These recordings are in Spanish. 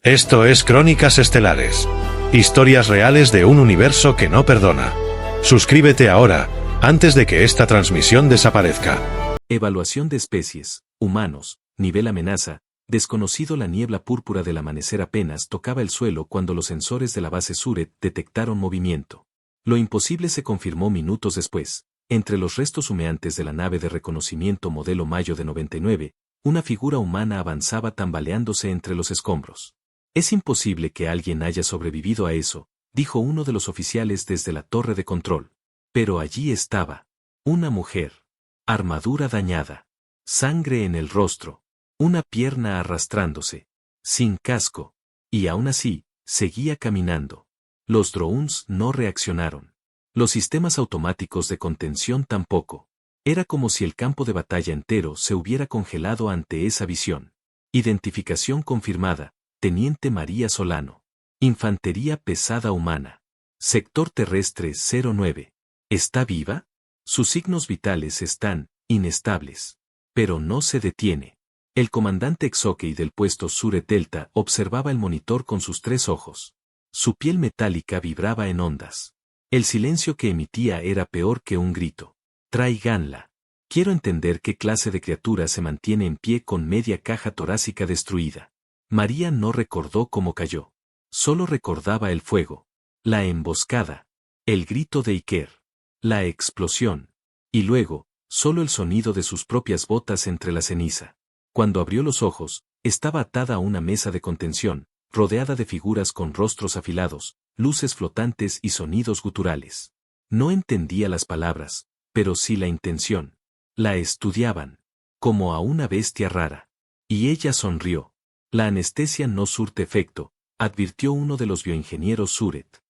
Esto es Crónicas Estelares. Historias reales de un universo que no perdona. Suscríbete ahora, antes de que esta transmisión desaparezca. Evaluación de especies, humanos, nivel amenaza, desconocido. La niebla púrpura del amanecer apenas tocaba el suelo cuando los sensores de la base Suret detectaron movimiento. Lo imposible se confirmó minutos después. Entre los restos humeantes de la nave de reconocimiento modelo Mayo de 99, una figura humana avanzaba tambaleándose entre los escombros. Es imposible que alguien haya sobrevivido a eso, dijo uno de los oficiales desde la torre de control. Pero allí estaba. Una mujer. Armadura dañada. Sangre en el rostro. Una pierna arrastrándose. Sin casco. Y aún así, seguía caminando. Los drones no reaccionaron. Los sistemas automáticos de contención tampoco. Era como si el campo de batalla entero se hubiera congelado ante esa visión. Identificación confirmada. Teniente María Solano. Infantería pesada humana. Sector terrestre 09. ¿Está viva? Sus signos vitales están inestables. Pero no se detiene. El comandante Exokey del puesto Suret Delta observaba el monitor con sus 3 ojos. Su piel metálica vibraba en ondas. El silencio que emitía era peor que un grito. Tráiganla. Quiero entender qué clase de criatura se mantiene en pie con media caja torácica destruida. María no recordó cómo cayó. Solo recordaba el fuego. La emboscada. El grito de Iker. La explosión. Y luego, solo el sonido de sus propias botas entre la ceniza. Cuando abrió los ojos, estaba atada a una mesa de contención, rodeada de figuras con rostros afilados, luces flotantes y sonidos guturales. No entendía las palabras, pero sí la intención. La estudiaban. Como a una bestia rara. Y ella sonrió. La anestesia no surte efecto, advirtió uno de los bioingenieros Suret.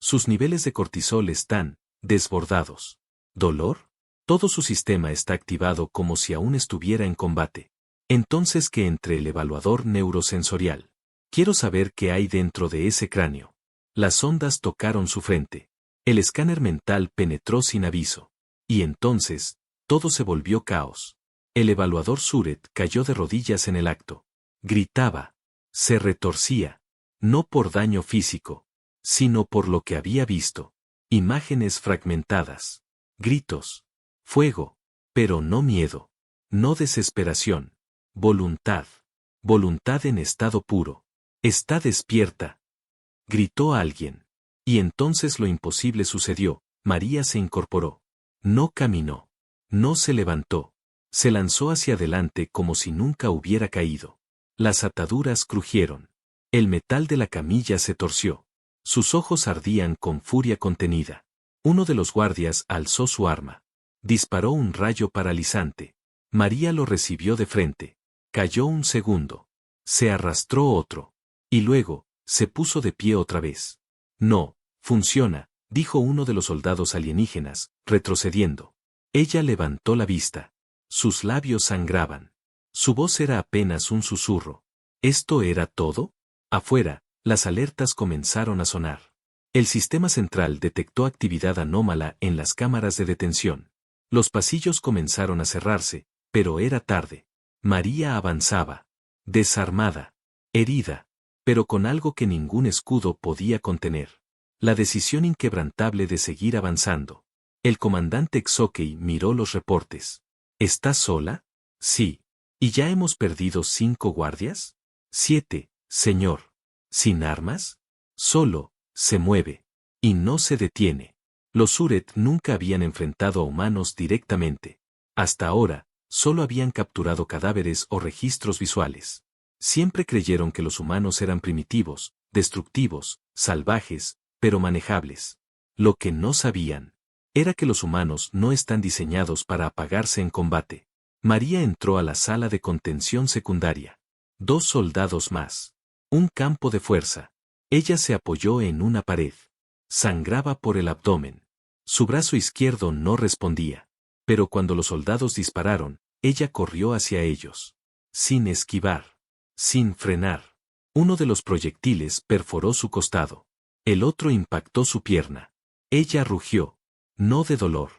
Sus niveles de cortisol están desbordados. ¿Dolor? Todo su sistema está activado como si aún estuviera en combate. Entonces, ¿qué entre el evaluador neurosensorial? Quiero saber qué hay dentro de ese cráneo. Las ondas tocaron su frente. El escáner mental penetró sin aviso. Y entonces, todo se volvió caos. El evaluador Suret cayó de rodillas en el acto. Gritaba. Se retorcía. No por daño físico, sino por lo que había visto. Imágenes fragmentadas. Gritos. Fuego. Pero no miedo. No desesperación. Voluntad. Voluntad en estado puro. Está despierta. Gritó alguien. Y entonces lo imposible sucedió. María se incorporó. No caminó. No se levantó. Se lanzó hacia adelante como si nunca hubiera caído. Las ataduras crujieron. El metal de la camilla se torció. Sus ojos ardían con furia contenida. Uno de los guardias alzó su arma. Disparó un rayo paralizante. María lo recibió de frente. Cayó un segundo. Se arrastró otro. Y luego, se puso de pie otra vez. No, funciona, dijo uno de los soldados alienígenas, retrocediendo. Ella levantó la vista. Sus labios sangraban. Su voz era apenas un susurro. ¿Esto era todo? Afuera, las alertas comenzaron a sonar. El sistema central detectó actividad anómala en las cámaras de detención. Los pasillos comenzaron a cerrarse, pero era tarde. María avanzaba. Desarmada. Herida. Pero con algo que ningún escudo podía contener. La decisión inquebrantable de seguir avanzando. El comandante Exokey miró los reportes. ¿Estás sola? Sí. ¿Y ya hemos perdido 5 guardias? 7, señor. ¿Sin armas? Solo, se mueve. Y no se detiene. Los Suret nunca habían enfrentado a humanos directamente. Hasta ahora, solo habían capturado cadáveres o registros visuales. Siempre creyeron que los humanos eran primitivos, destructivos, salvajes, pero manejables. Lo que no sabían era que los humanos no están diseñados para apagarse en combate. María entró a la sala de contención secundaria. 2 soldados más. Un campo de fuerza. Ella se apoyó en una pared. Sangraba por el abdomen. Su brazo izquierdo no respondía. Pero cuando los soldados dispararon, ella corrió hacia ellos. Sin esquivar. Sin frenar. Uno de los proyectiles perforó su costado. El otro impactó su pierna. Ella rugió. No de dolor,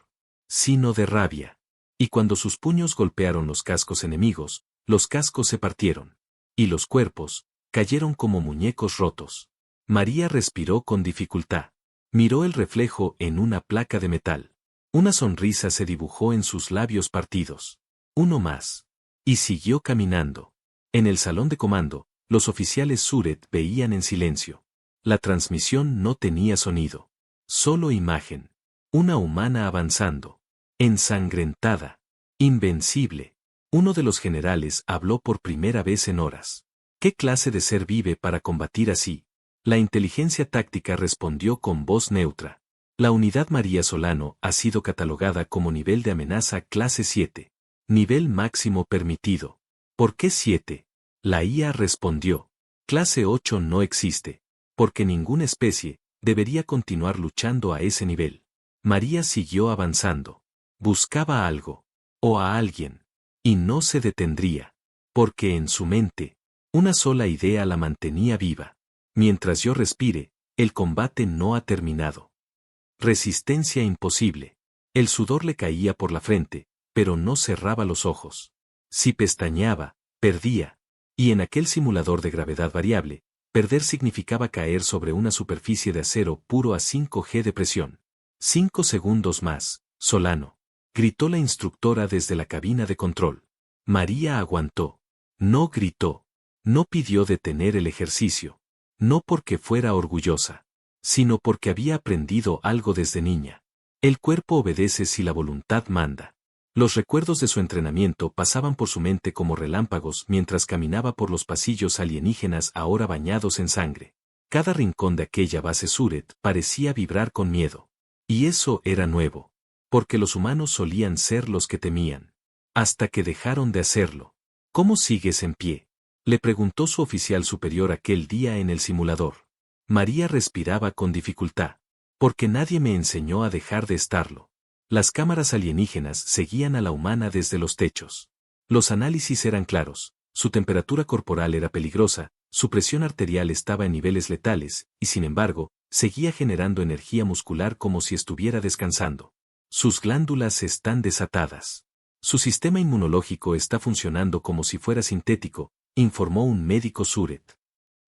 sino de rabia. Y cuando sus puños golpearon los cascos enemigos, los cascos se partieron. Y los cuerpos, cayeron como muñecos rotos. María respiró con dificultad. Miró el reflejo en una placa de metal. Una sonrisa se dibujó en sus labios partidos. Uno más. Y siguió caminando. En el salón de comando, los oficiales Suret veían en silencio. La transmisión no tenía sonido. Solo imagen. Una humana avanzando. Ensangrentada. Invencible. Uno de los generales habló por primera vez en horas. ¿Qué clase de ser vive para combatir así? La inteligencia táctica respondió con voz neutra. La unidad María Solano ha sido catalogada como nivel de amenaza clase 7. Nivel máximo permitido. ¿Por qué 7? La IA respondió. Clase 8 no existe. Porque ninguna especie debería continuar luchando a ese nivel. María siguió avanzando. Buscaba algo. O a alguien. Y no se detendría. Porque en su mente, una sola idea la mantenía viva. Mientras yo respire, el combate no ha terminado. Resistencia imposible. El sudor le caía por la frente, pero no cerraba los ojos. Si pestañeaba, perdía. Y en aquel simulador de gravedad variable, perder significaba caer sobre una superficie de acero puro a 5G de presión. 5 segundos más, Solano. Gritó la instructora desde la cabina de control. María aguantó. No gritó. No pidió detener el ejercicio. No porque fuera orgullosa, sino porque había aprendido algo desde niña. El cuerpo obedece si la voluntad manda. Los recuerdos de su entrenamiento pasaban por su mente como relámpagos mientras caminaba por los pasillos alienígenas ahora bañados en sangre. Cada rincón de aquella base Suret parecía vibrar con miedo. Y eso era nuevo. Porque los humanos solían ser los que temían. Hasta que dejaron de hacerlo. ¿Cómo sigues en pie?, le preguntó su oficial superior aquel día en el simulador. María respiraba con dificultad. Porque nadie me enseñó a dejar de estarlo. Las cámaras alienígenas seguían a la humana desde los techos. Los análisis eran claros, su temperatura corporal era peligrosa, su presión arterial estaba en niveles letales, y sin embargo, seguía generando energía muscular como si estuviera descansando. Sus glándulas están desatadas. Su sistema inmunológico está funcionando como si fuera sintético, informó un médico Suret.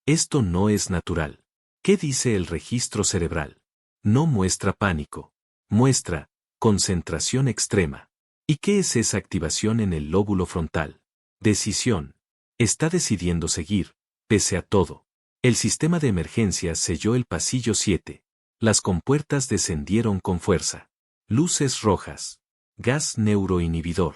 Esto no es natural. ¿Qué dice el registro cerebral? No muestra pánico. Muestra concentración extrema. ¿Y qué es esa activación en el lóbulo frontal? Decisión. Está decidiendo seguir, pese a todo. El sistema de emergencia selló el pasillo 7. Las compuertas descendieron con fuerza. Luces rojas. Gas neuroinhibidor.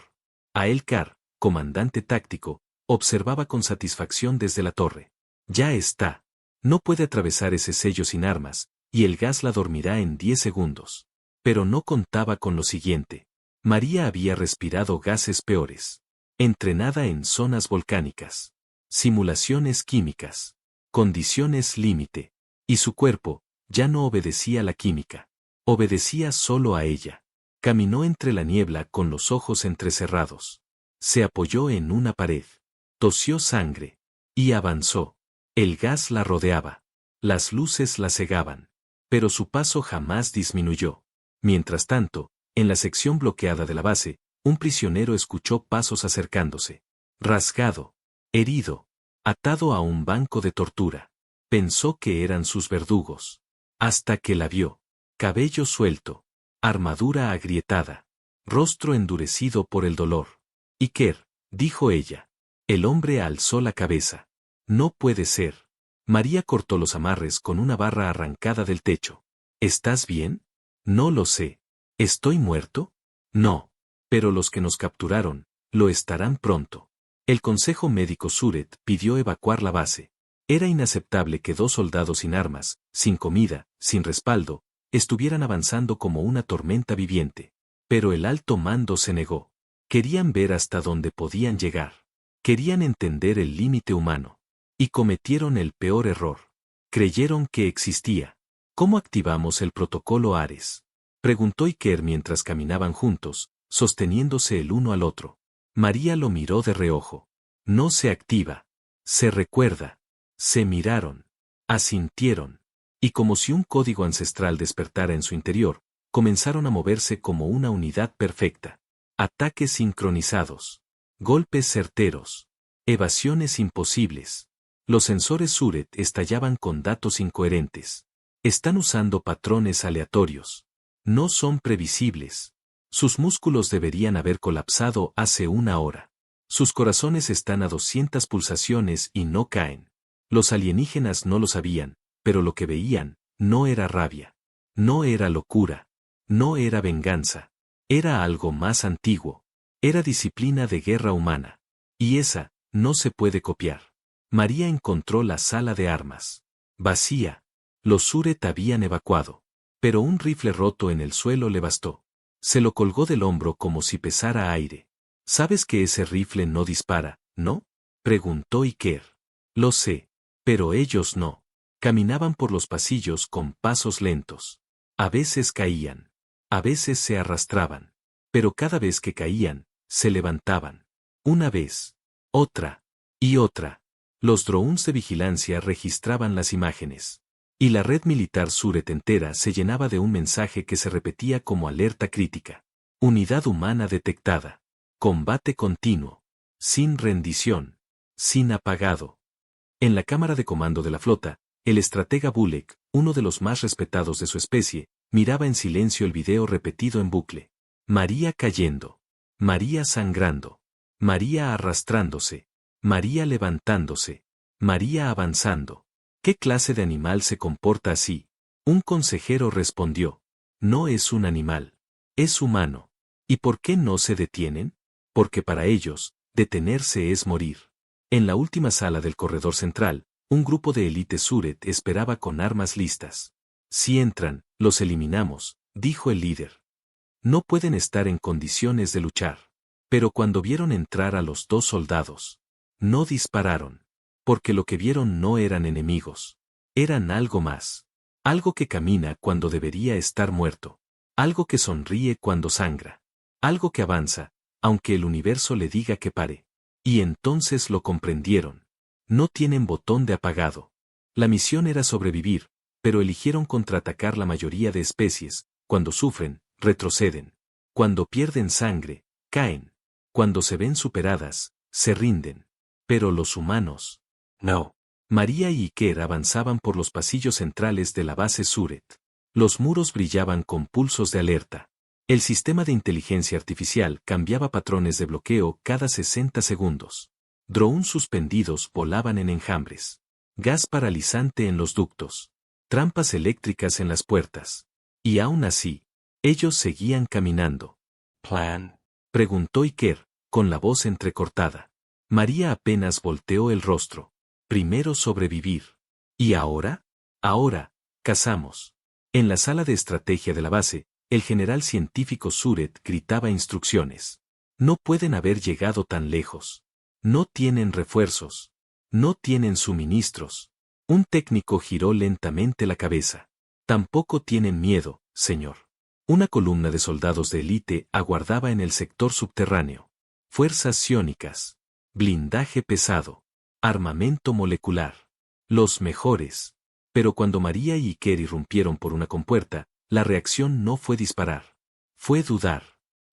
Aelkar, comandante táctico, observaba con satisfacción desde la torre. Ya está. No puede atravesar ese sello sin armas, y el gas la dormirá en 10 segundos. Pero no contaba con lo siguiente. María había respirado gases peores. Entrenada en zonas volcánicas. Simulaciones químicas. Condiciones límite. Y su cuerpo, ya no obedecía a la química. Obedecía solo a ella. Caminó entre la niebla con los ojos entrecerrados. Se apoyó en una pared. Tosió sangre. Y avanzó. El gas la rodeaba. Las luces la cegaban. Pero su paso jamás disminuyó. Mientras tanto, en la sección bloqueada de la base, un prisionero escuchó pasos acercándose. Rasgado. Herido. Atado a un banco de tortura. Pensó que eran sus verdugos. Hasta que la vio. Cabello suelto. Armadura agrietada. Rostro endurecido por el dolor. Iker, dijo ella. El hombre alzó la cabeza. No puede ser. María cortó los amarres con una barra arrancada del techo. ¿Estás bien? No lo sé. ¿Estoy muerto? No. Pero los que nos capturaron, lo estarán pronto. El Consejo Médico Suret pidió evacuar la base. Era inaceptable que 2 soldados sin armas, sin comida, sin respaldo, estuvieran avanzando como una tormenta viviente. Pero el alto mando se negó. Querían ver hasta dónde podían llegar. Querían entender el límite humano. Y cometieron el peor error. Creyeron que existía. ¿Cómo activamos el protocolo Ares?, preguntó Iker mientras caminaban juntos, sosteniéndose el uno al otro. María lo miró de reojo. No se activa. Se recuerda. Se miraron. Asintieron. Y como si un código ancestral despertara en su interior, comenzaron a moverse como una unidad perfecta. Ataques sincronizados. Golpes certeros. Evasiones imposibles. Los sensores Suret estallaban con datos incoherentes. Están usando patrones aleatorios. No son previsibles. Sus músculos deberían haber colapsado hace una hora. Sus corazones están a 200 pulsaciones y no caen. Los alienígenas no lo sabían, pero lo que veían no era rabia. No era locura. No era venganza. Era algo más antiguo. Era disciplina de guerra humana. Y esa no se puede copiar. María encontró la sala de armas. Vacía. Los Suret habían evacuado. Pero un rifle roto en el suelo le bastó. Se lo colgó del hombro como si pesara aire. ¿Sabes que ese rifle no dispara, no? Preguntó Iker. Lo sé. Pero ellos no. Caminaban por los pasillos con pasos lentos. A veces caían. A veces se arrastraban. Pero cada vez que caían, se levantaban. Una vez. Otra. Y otra. Los drones de vigilancia registraban las imágenes. Y la red militar Suret entera se llenaba de un mensaje que se repetía como alerta crítica. Unidad humana detectada. Combate continuo. Sin rendición. Sin apagado. En la cámara de comando de la flota, el estratega Bulek, uno de los más respetados de su especie, miraba en silencio el video repetido en bucle. María cayendo. María sangrando. María arrastrándose. María levantándose. María avanzando. ¿Qué clase de animal se comporta así? Un consejero respondió. No es un animal. Es humano. ¿Y por qué no se detienen? Porque para ellos, detenerse es morir. En la última sala del corredor central, un grupo de élite Suret esperaba con armas listas. Si entran, los eliminamos, dijo el líder. No pueden estar en condiciones de luchar. Pero cuando vieron entrar a los 2 soldados, no dispararon. Porque lo que vieron no eran enemigos. Eran algo más. Algo que camina cuando debería estar muerto. Algo que sonríe cuando sangra. Algo que avanza, aunque el universo le diga que pare. Y entonces lo comprendieron. No tienen botón de apagado. La misión era sobrevivir, pero eligieron contraatacar la mayoría de especies. Cuando sufren, retroceden. Cuando pierden sangre, caen. Cuando se ven superadas, se rinden. Pero los humanos, no. María y Iker avanzaban por los pasillos centrales de la base Suret. Los muros brillaban con pulsos de alerta. El sistema de inteligencia artificial cambiaba patrones de bloqueo cada 60 segundos. Drones suspendidos volaban en enjambres. Gas paralizante en los ductos. Trampas eléctricas en las puertas. Y aún así, ellos seguían caminando. ¿Plan? Preguntó Iker, con la voz entrecortada. María apenas volteó el rostro. Primero sobrevivir. ¿Y ahora? Ahora, cazamos. En la sala de estrategia de la base, el general científico Suret gritaba instrucciones. No pueden haber llegado tan lejos. No tienen refuerzos. No tienen suministros. Un técnico giró lentamente la cabeza. Tampoco tienen miedo, señor. Una columna de soldados de élite aguardaba en el sector subterráneo. Fuerzas psiónicas. Blindaje pesado. Armamento molecular. Los mejores. Pero cuando María y Iker irrumpieron por una compuerta, la reacción no fue disparar. Fue dudar.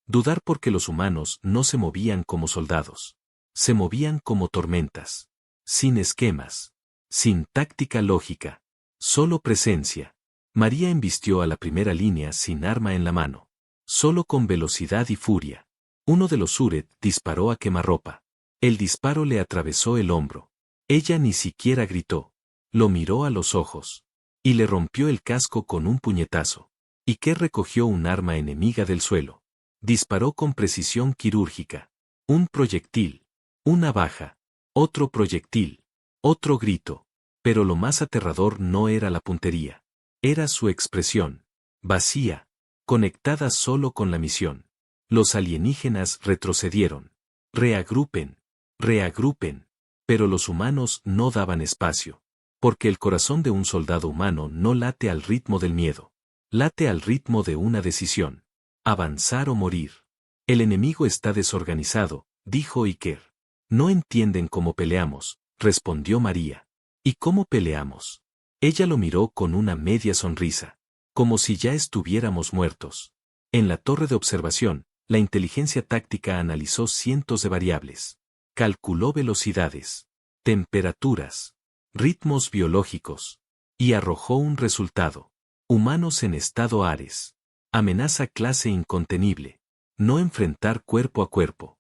Dudar porque los humanos no se movían como soldados. Se movían como tormentas. Sin esquemas. Sin táctica lógica. Solo presencia. María embistió a la primera línea sin arma en la mano. Solo con velocidad y furia. Uno de los Suret disparó a quemarropa. El disparo le atravesó el hombro. Ella ni siquiera gritó. Lo miró a los ojos. Y le rompió el casco con un puñetazo. Iker recogió un arma enemiga del suelo. Disparó con precisión quirúrgica. Un proyectil. Una baja. Otro proyectil. Otro grito. Pero lo más aterrador no era la puntería. Era su expresión. Vacía. Conectada solo con la misión. Los alienígenas retrocedieron. Reagrupen. Reagrupen. Pero los humanos no daban espacio. Porque el corazón de un soldado humano no late al ritmo del miedo. Late al ritmo de una decisión. Avanzar o morir. El enemigo está desorganizado, dijo Iker. No entienden cómo peleamos, respondió María. ¿Y cómo peleamos? Ella lo miró con una media sonrisa. Como si ya estuviéramos muertos. En la torre de observación, la inteligencia táctica analizó cientos de variables. Calculó velocidades. Temperaturas. ritmos biológicos. Y arrojó un resultado. Humanos en estado Ares. Amenaza clase incontenible. No enfrentar cuerpo a cuerpo.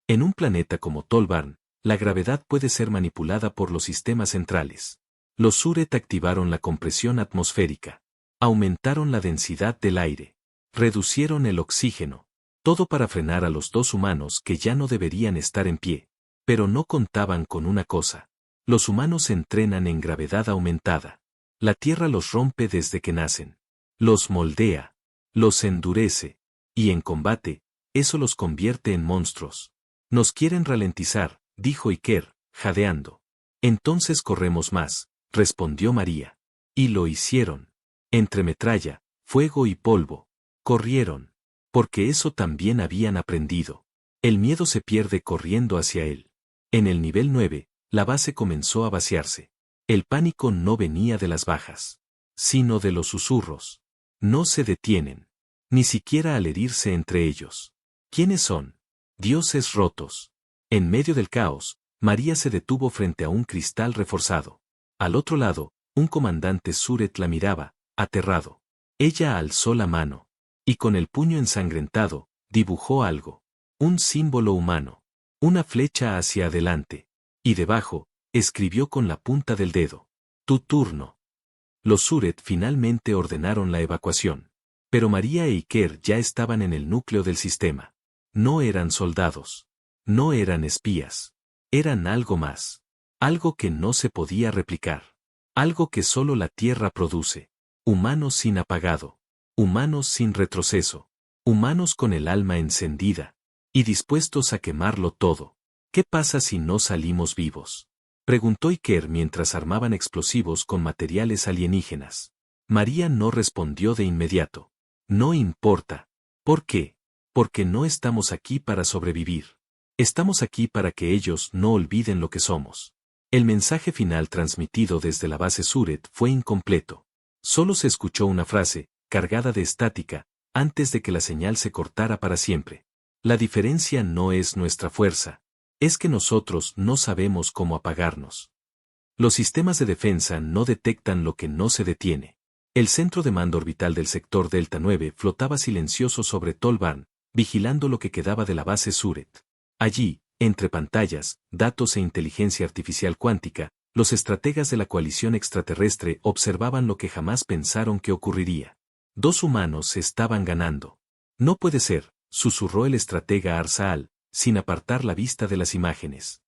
En un planeta como Tolbarn, la gravedad puede ser manipulada por los sistemas centrales. Los Suret activaron la compresión atmosférica. Aumentaron la densidad del aire. Reducieron el oxígeno. Todo para frenar a los dos humanos que ya no deberían estar en pie. Pero no contaban con una cosa. Los humanos se entrenan en gravedad aumentada. La Tierra los rompe desde que nacen. Los moldea. Los endurece. Y en combate, eso los convierte en monstruos. Nos quieren ralentizar, dijo Iker, jadeando. Entonces corremos más, respondió María. Y lo hicieron. Entre metralla, fuego y polvo. Corrieron. Porque eso también habían aprendido. El miedo se pierde corriendo hacia él. En el nivel 9, la base comenzó a vaciarse. El pánico no venía de las bajas, sino de los susurros. No se detienen. Ni siquiera al herirse entre ellos. ¿Quiénes son? Dioses rotos. En medio del caos, María se detuvo frente a un cristal reforzado. Al otro lado, un comandante Suret la miraba, aterrado. Ella alzó la mano. Y con el puño ensangrentado, dibujó algo. Un símbolo humano. Una flecha hacia adelante. Y debajo, escribió con la punta del dedo. Tu turno. Los Suret finalmente ordenaron la evacuación. Pero María e Iker ya estaban en el núcleo del sistema. No eran soldados. No eran espías. Eran algo más. Algo que no se podía replicar. Algo que solo la Tierra produce. Humanos sin apagado. Humanos sin retroceso. Humanos con el alma encendida. Y dispuestos a quemarlo todo. ¿Qué pasa si no salimos vivos? Preguntó Iker mientras armaban explosivos con materiales alienígenas. María no respondió de inmediato. No importa. ¿Por qué? Porque no estamos aquí para sobrevivir. Estamos aquí para que ellos no olviden lo que somos. El mensaje final transmitido desde la base Suret fue incompleto. Solo se escuchó una frase, cargada de estática, antes de que la señal se cortara para siempre. La diferencia no es nuestra fuerza. Es que nosotros no sabemos cómo apagarnos. Los sistemas de defensa no detectan lo que no se detiene. El centro de mando orbital del sector Delta 9 flotaba silencioso sobre Tolbarn, vigilando lo que quedaba de la base Suret. Allí, entre pantallas, datos e inteligencia artificial cuántica, los estrategas de la coalición extraterrestre observaban lo que jamás pensaron que ocurriría. Dos humanos estaban ganando. No puede ser, susurró el estratega Arsaal, sin apartar la vista de las imágenes.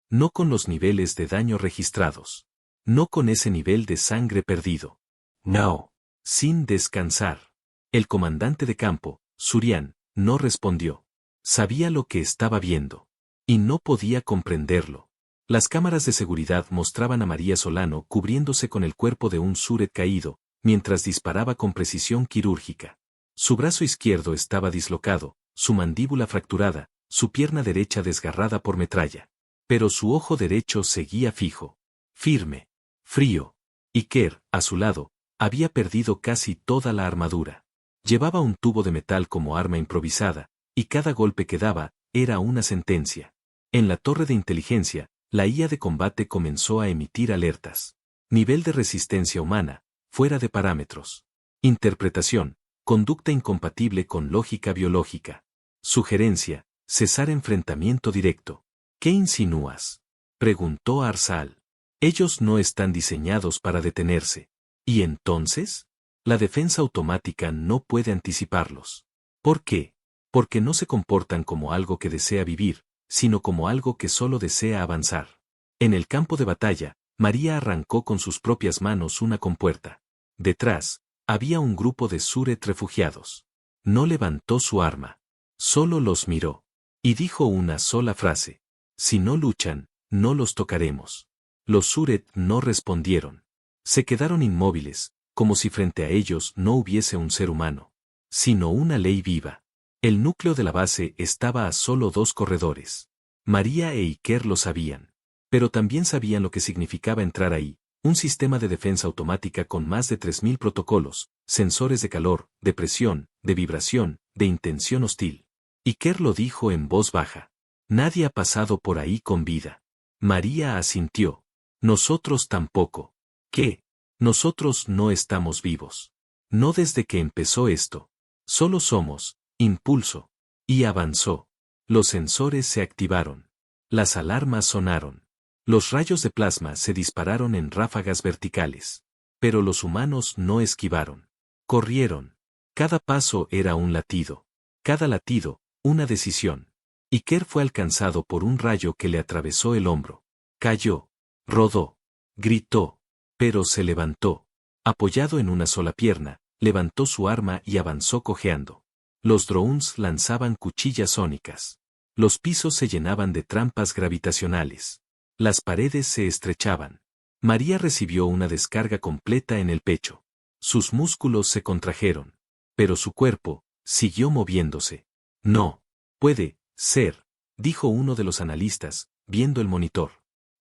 No con los niveles de daño registrados. No con ese nivel de sangre perdido. No. Sin descansar. El comandante de campo, Surian, no respondió. Sabía lo que estaba viendo. Y no podía comprenderlo. Las cámaras de seguridad mostraban a María Solano cubriéndose con el cuerpo de un Suret caído, mientras disparaba con precisión quirúrgica. Su brazo izquierdo estaba dislocado, su mandíbula fracturada, su pierna derecha desgarrada por metralla. Pero su ojo derecho seguía fijo. Firme. Frío. Iker, a su lado, había perdido casi toda la armadura. Llevaba un tubo de metal como arma improvisada, y cada golpe que daba, era una sentencia. En la torre de inteligencia, la IA de combate comenzó a emitir alertas. Nivel de resistencia humana, fuera de parámetros. Interpretación, conducta incompatible con lógica biológica. Sugerencia, cesar enfrentamiento directo. ¿Qué insinúas? Preguntó Arsaal. Ellos no están diseñados para detenerse. ¿Y entonces? La defensa automática no puede anticiparlos. ¿Por qué? Porque no se comportan como algo que desea vivir, sino como algo que solo desea avanzar. En el campo de batalla, María arrancó con sus propias manos una compuerta. Detrás, había un grupo de Suret refugiados. No levantó su arma. Solo los miró. Y dijo una sola frase. Si no luchan, no los tocaremos. Los Suret no respondieron. Se quedaron inmóviles, como si frente a ellos no hubiese un ser humano, sino una ley viva. El núcleo de la base estaba a solo 2 corredores. María e Iker lo sabían. Pero también sabían lo que significaba entrar ahí, un sistema de defensa automática con más de 3000 protocolos, sensores de calor, de presión, de vibración, de intención hostil. Iker lo dijo en voz baja. Nadie ha pasado por ahí con vida. María asintió. Nosotros tampoco. ¿Qué? Nosotros no estamos vivos. No desde que empezó esto. Solo somos, impulso. Y avanzó. Los sensores se activaron. Las alarmas sonaron. Los rayos de plasma se dispararon en ráfagas verticales. Pero los humanos no esquivaron. Corrieron. Cada paso era un latido. Cada latido, una decisión. Iker fue alcanzado por un rayo que le atravesó el hombro. Cayó. Rodó. Gritó. Pero se levantó. Apoyado en una sola pierna, levantó su arma y avanzó cojeando. Los drones lanzaban cuchillas sónicas. Los pisos se llenaban de trampas gravitacionales. Las paredes se estrechaban. María recibió una descarga completa en el pecho. Sus músculos se contrajeron. Pero su cuerpo siguió moviéndose. No. Puede ser, dijo uno de los analistas, viendo el monitor.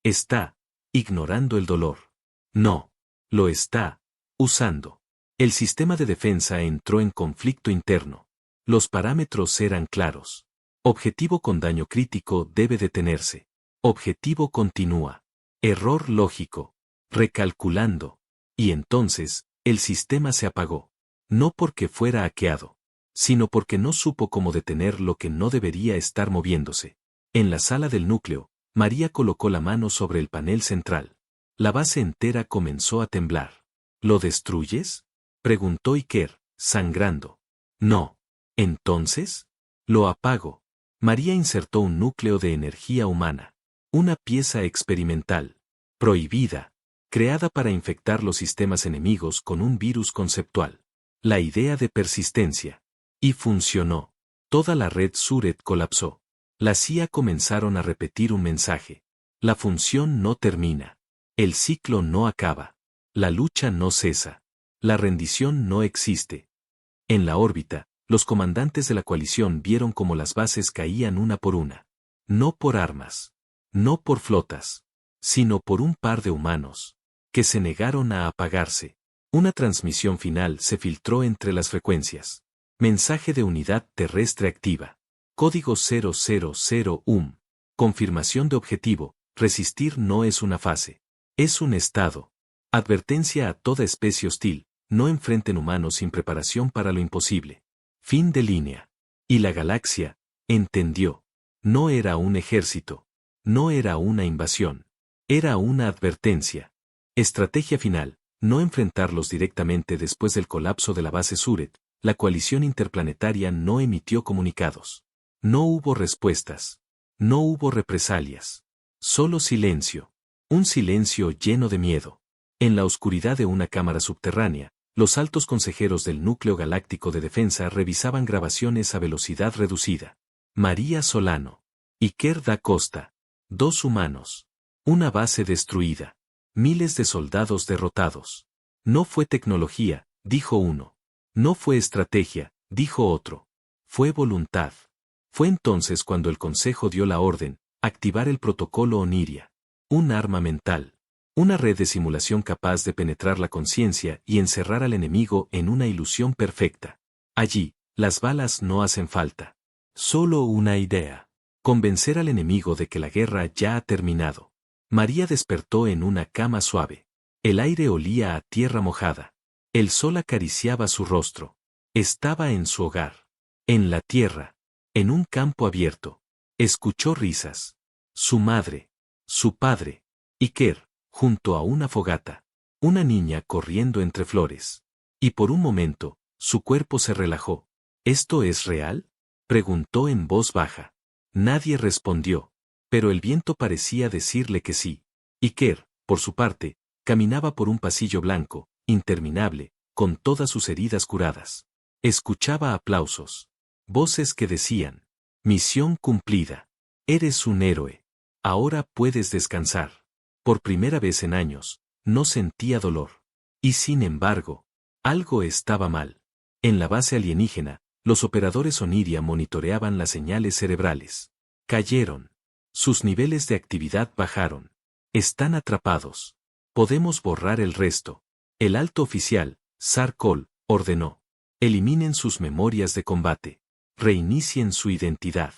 Está ignorando el dolor. No. Lo está usando. El sistema de defensa entró en conflicto interno. Los parámetros eran claros. Objetivo con daño crítico debe detenerse. Objetivo continúa. Error lógico. Recalculando. Y entonces, el sistema se apagó. No porque fuera hackeado, sino porque no supo cómo detener lo que no debería estar moviéndose. En la sala del núcleo, María colocó la mano sobre el panel central. La base entera comenzó a temblar. ¿Lo destruyes?, preguntó Iker, sangrando. No. ¿Entonces? Lo apago. María insertó un núcleo de energía humana. Una pieza experimental. Prohibida. Creada para infectar los sistemas enemigos con un virus conceptual. La idea de persistencia. Y funcionó. Toda la red Suret colapsó. La CIA comenzaron a repetir un mensaje. La función no termina. El ciclo no acaba. La lucha no cesa. La rendición no existe. En la órbita, los comandantes de la coalición vieron cómo las bases caían una por una. No por armas. No por flotas. Sino por un par de humanos. Que se negaron a apagarse. Una transmisión final se filtró entre las frecuencias. Mensaje de unidad terrestre activa. Código 000 Confirmación de objetivo. Resistir no es una fase. Es un estado. Advertencia a toda especie hostil. No enfrenten humanos sin preparación para lo imposible. Fin de línea. Y la galaxia entendió. No era un ejército. No era una invasión. Era una advertencia. Estrategia final. No enfrentarlos directamente después del colapso de la base Suret. La coalición interplanetaria no emitió comunicados. No hubo respuestas. No hubo represalias. Solo silencio. Un silencio lleno de miedo. En la oscuridad de una cámara subterránea, los altos consejeros del Núcleo Galáctico de Defensa revisaban grabaciones a velocidad reducida. María Solano. Iker da Costa. 2 humanos. Una base destruida. Miles de soldados derrotados. No fue tecnología, dijo uno. No fue estrategia, dijo otro. Fue voluntad. Fue entonces cuando el Consejo dio la orden, activar el protocolo Oniria. Un arma mental. Una red de simulación capaz de penetrar la conciencia y encerrar al enemigo en una ilusión perfecta. Allí, las balas no hacen falta. Solo una idea. Convencer al enemigo de que la guerra ya ha terminado. María despertó en una cama suave. El aire olía a tierra mojada. El sol acariciaba su rostro. Estaba en su hogar. En la tierra. En un campo abierto. Escuchó risas. Su madre. Su padre. Iker, junto a una fogata. Una niña corriendo entre flores. Y por un momento, su cuerpo se relajó. ¿Esto es real?, preguntó en voz baja. Nadie respondió. Pero el viento parecía decirle que sí. Iker, por su parte, caminaba por un pasillo blanco, interminable, con todas sus heridas curadas. Escuchaba aplausos. Voces que decían: misión cumplida. Eres un héroe. Ahora puedes descansar. Por primera vez en años, no sentía dolor. Y sin embargo, algo estaba mal. En la base alienígena, los operadores Oniria monitoreaban las señales cerebrales. Cayeron. Sus niveles de actividad bajaron. Están atrapados. Podemos borrar el resto. El alto oficial, Sarkol, ordenó. Eliminen sus memorias de combate. Reinicien su identidad.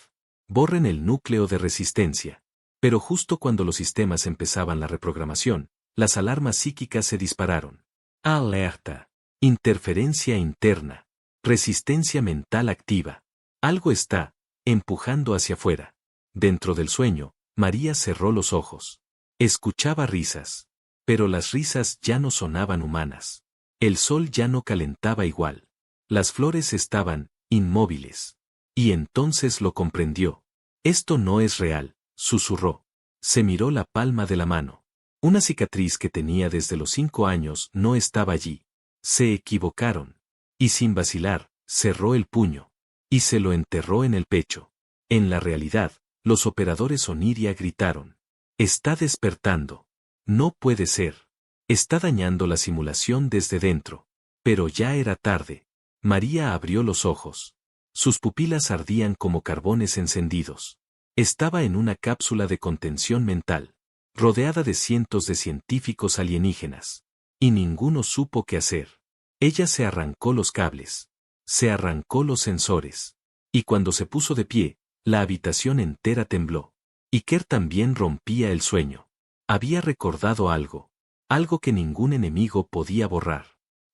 Borren el núcleo de resistencia. Pero justo cuando los sistemas empezaban la reprogramación, las alarmas psíquicas se dispararon. Alerta. Interferencia interna. Resistencia mental activa. Algo está empujando hacia afuera. Dentro del sueño, María cerró los ojos. Escuchaba risas. Pero las risas ya no sonaban humanas. El sol ya no calentaba igual. Las flores estaban inmóviles. Y entonces lo comprendió. Esto no es real, susurró. Se miró la palma de la mano. Una cicatriz que tenía desde los 5 años no estaba allí. Se equivocaron. Y sin vacilar, cerró el puño. Y se lo enterró en el pecho. En la realidad, los operadores Oniria gritaron. Está despertando. No puede ser. Está dañando la simulación desde dentro. Pero ya era tarde. María abrió los ojos. Sus pupilas ardían como carbones encendidos. Estaba en una cápsula de contención mental, rodeada de cientos de científicos alienígenas. Y ninguno supo qué hacer. Ella se arrancó los cables. Se arrancó los sensores. Y cuando se puso de pie, la habitación entera tembló. Iker también rompía el sueño. Había recordado algo. Algo que ningún enemigo podía borrar.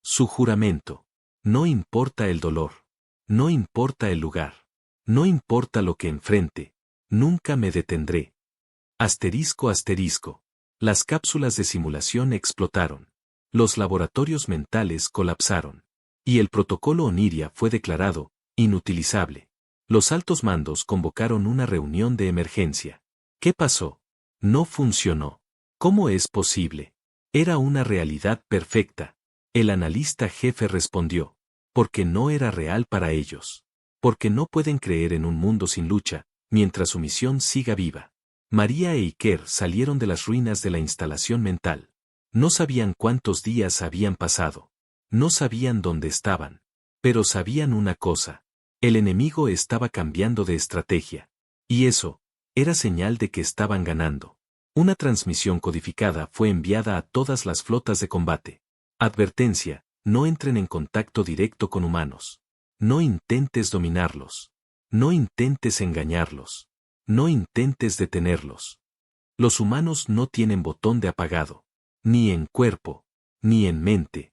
Su juramento. No importa el dolor. No importa el lugar. No importa lo que enfrente. Nunca me detendré. Asterisco asterisco. Las cápsulas de simulación explotaron. Los laboratorios mentales colapsaron. Y el protocolo Oniria fue declarado inutilizable. Los altos mandos convocaron una reunión de emergencia. ¿Qué pasó? No funcionó. ¿Cómo es posible? Era una realidad perfecta. El analista jefe respondió. Porque no era real para ellos. Porque no pueden creer en un mundo sin lucha, mientras su misión siga viva. María e Iker salieron de las ruinas de la instalación mental. No sabían cuántos días habían pasado. No sabían dónde estaban. Pero sabían una cosa. El enemigo estaba cambiando de estrategia. Y eso era señal de que estaban ganando. Una transmisión codificada fue enviada a todas las flotas de combate. Advertencia, no entren en contacto directo con humanos. No intentes dominarlos. No intentes engañarlos. No intentes detenerlos. Los humanos no tienen botón de apagado. Ni en cuerpo, ni en mente.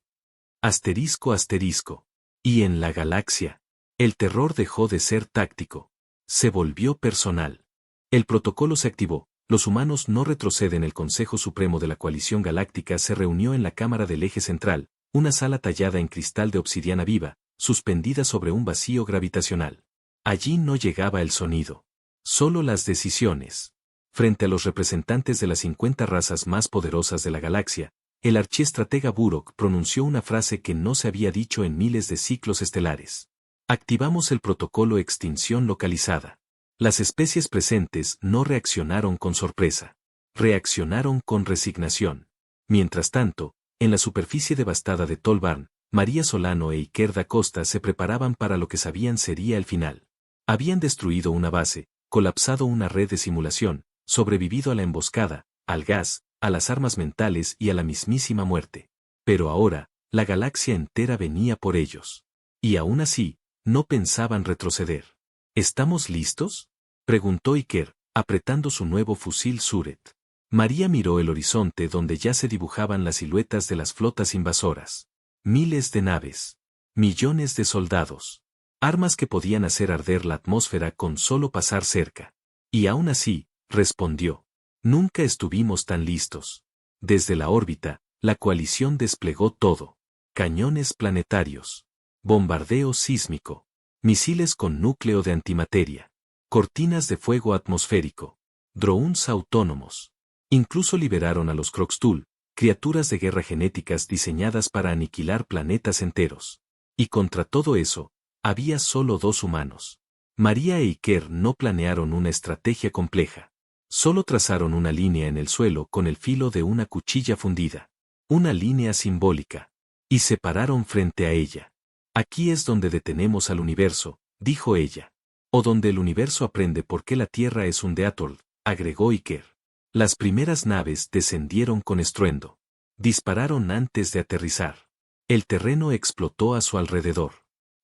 Asterisco asterisco. Y en la galaxia, el terror dejó de ser táctico. Se volvió personal. El protocolo se activó. Los humanos no retroceden. El Consejo Supremo de la Coalición Galáctica se reunió en la cámara del eje central, una sala tallada en cristal de obsidiana viva, suspendida sobre un vacío gravitacional. Allí no llegaba el sonido. Solo las decisiones. Frente a los representantes de las 50 razas más poderosas de la galaxia, el archiestratega Burok pronunció una frase que no se había dicho en miles de ciclos estelares. Activamos el protocolo extinción localizada. Las especies presentes no reaccionaron con sorpresa. Reaccionaron con resignación. Mientras tanto, en la superficie devastada de Tolbarn, María Solano e Iker da Costa se preparaban para lo que sabían sería el final. Habían destruido una base, colapsado una red de simulación, sobrevivido a la emboscada, al gas, a las armas mentales y a la mismísima muerte. Pero ahora, la galaxia entera venía por ellos. Y aún así, no pensaban retroceder. ¿Estamos listos?, preguntó Iker, apretando su nuevo fusil Suret. María miró el horizonte donde ya se dibujaban las siluetas de las flotas invasoras. Miles de naves. Millones de soldados. Armas que podían hacer arder la atmósfera con solo pasar cerca. Y aún así, respondió. Nunca estuvimos tan listos. Desde la órbita, la coalición desplegó todo. Cañones planetarios. Bombardeo sísmico. Misiles con núcleo de antimateria. Cortinas de fuego atmosférico. Drones autónomos. Incluso liberaron a los Kroxtul, criaturas de guerra genéticas diseñadas para aniquilar planetas enteros. Y contra todo eso, había solo 2 humanos. María e Iker no planearon una estrategia compleja. Solo trazaron una línea en el suelo con el filo de una cuchilla fundida. Una línea simbólica. Y se pararon frente a ella. Aquí es donde detenemos al universo, dijo ella. O donde el universo aprende por qué la Tierra es un Deathworld, agregó Iker. Las primeras naves descendieron con estruendo. Dispararon antes de aterrizar. El terreno explotó a su alrededor.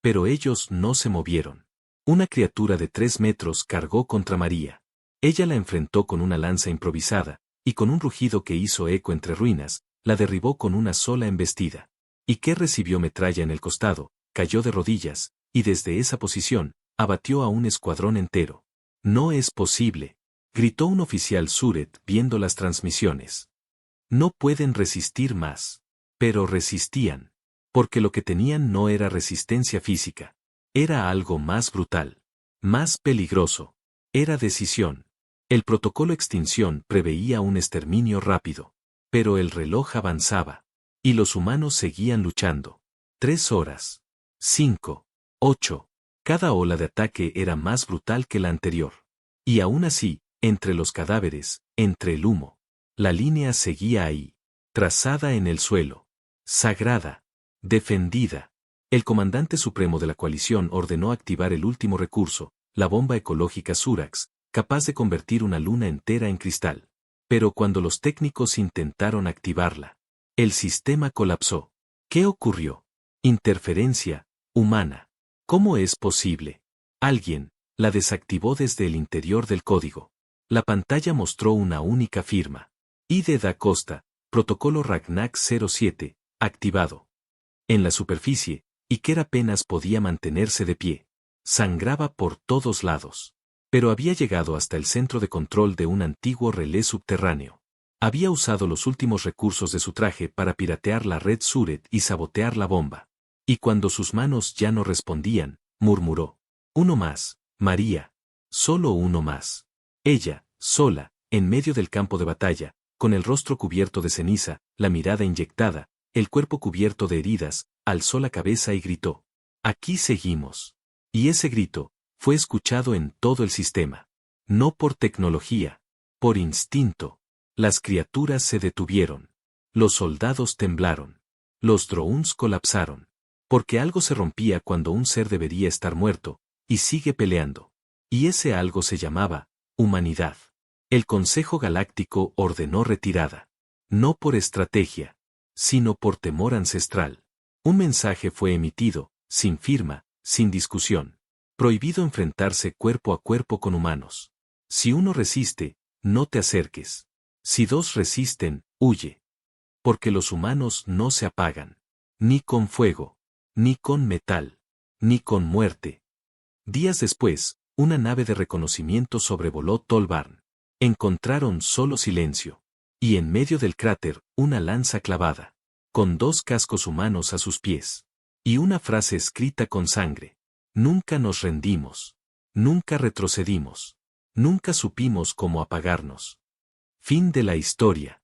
Pero ellos no se movieron. Una criatura de 3 metros cargó contra María. Ella la enfrentó con una lanza improvisada, y con un rugido que hizo eco entre ruinas, la derribó con una sola embestida. Y que recibió metralla en el costado, cayó de rodillas, y desde esa posición, abatió a un escuadrón entero. «No es posible», gritó un oficial Suret viendo las transmisiones. «No pueden resistir más». Pero resistían. Porque lo que tenían no era resistencia física. Era algo más brutal. Más peligroso. Era decisión. El protocolo extinción preveía un exterminio rápido. Pero el reloj avanzaba. Y los humanos seguían luchando. 3 horas. 5. 8. Cada ola de ataque era más brutal que la anterior. Y aún así, entre los cadáveres, entre el humo, la línea seguía ahí. Trazada en el suelo. Sagrada. Defendida. El comandante supremo de la coalición ordenó activar el último recurso, la bomba ecológica Surax, capaz de convertir una luna entera en cristal. Pero cuando los técnicos intentaron activarla, el sistema colapsó. ¿Qué ocurrió? Interferencia humana. ¿Cómo es posible? Alguien la desactivó desde el interior del código. La pantalla mostró una única firma. I.D. da Costa, protocolo Ragnak 07, activado. En la superficie, Iker apenas podía mantenerse de pie. Sangraba por todos lados. Pero había llegado hasta el centro de control de un antiguo relé subterráneo. Había usado los últimos recursos de su traje para piratear la red Suret y sabotear la bomba. Y cuando sus manos ya no respondían, murmuró. Uno más, María. Solo uno más. Ella, sola, en medio del campo de batalla, con el rostro cubierto de ceniza, la mirada inyectada, el cuerpo cubierto de heridas, alzó la cabeza y gritó. Aquí seguimos. Y ese grito fue escuchado en todo el sistema. No por tecnología, por instinto. Las criaturas se detuvieron. Los soldados temblaron. Los drones colapsaron. Porque algo se rompía cuando un ser debería estar muerto, y sigue peleando. Y ese algo se llamaba humanidad. El Consejo Galáctico ordenó retirada. No por estrategia, sino por temor ancestral. Un mensaje fue emitido, sin firma, sin discusión. Prohibido enfrentarse cuerpo a cuerpo con humanos. Si uno resiste, no te acerques. Si 2 resisten, huye. Porque los humanos no se apagan. Ni con fuego. Ni con metal. Ni con muerte. Días después, una nave de reconocimiento sobrevoló Tolbarn. Encontraron solo silencio. Y en medio del cráter, una lanza clavada. Con 2 cascos humanos a sus pies. Y una frase escrita con sangre. Nunca nos rendimos. Nunca retrocedimos. Nunca supimos cómo apagarnos. Fin de la historia.